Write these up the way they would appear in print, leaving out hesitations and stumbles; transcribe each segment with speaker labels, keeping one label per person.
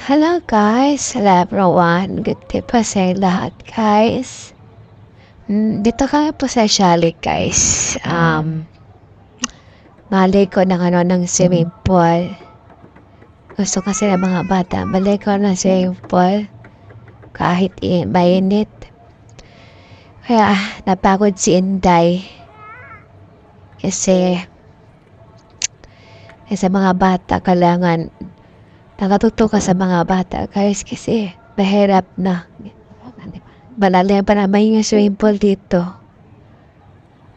Speaker 1: Hello guys, hello everyone. Good day po sa lahat guys. Dito kami po sa Shalik guys. Maligo ng swimming pool. Gusto kasi ng mga bata, maligo ng swimming pool. Kahit mainit. Kaya napagod si Inday. Kasi mga bata kailangan nakatuto ka sa mga bata guys kasi mahirap na. Malalim pa naman yung swimming pool dito.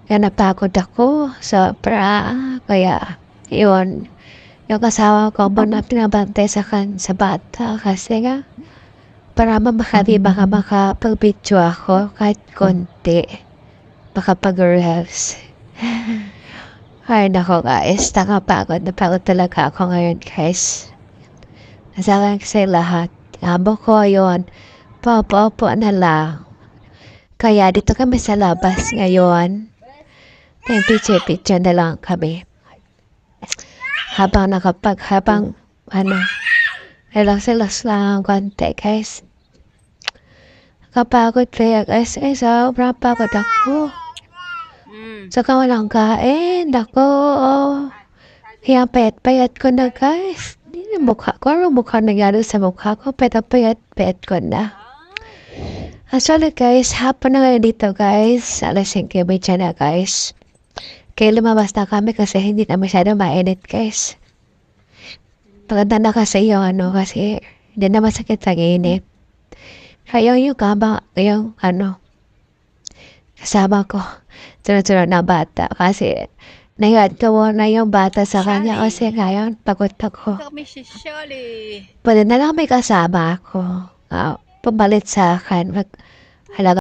Speaker 1: Kaya napagod ako sa kaya yun. Yung kasama ko mo na pinabantay sa bata kasi nga para baka makapag-video ako kahit konti. Makapag-reels. Ay nako guys, napagod talaga ako ngayon guys. Nasalang sa lahat. Abo ko yun. Paupo na lang. Kaya dito kami sa labas ngayon. Picture na lang kami. Habang relax lang konti guys. Kapagod kaya guys. Sobrang pagod ako. Saka walang kain. Ako. Kaya payat ko na guys. Mukha ko. Ano mukha nangyari sa mukha ko? Payat ko na. Actually guys, hapon na ngayon dito guys. Alas 5 na guys. Kaya lumabas na kami kasi hindi na masyado mainit guys. Maganda na kasi kasi hindi na masakit sa init. Kaya yung kasama ko. Sunod-sunod na bata kasi nahiyad ko na yung bata sa kanya kasi ngayon pagod ako. Pwede na lang may kasama ako. Pumalit sa akin. Halaga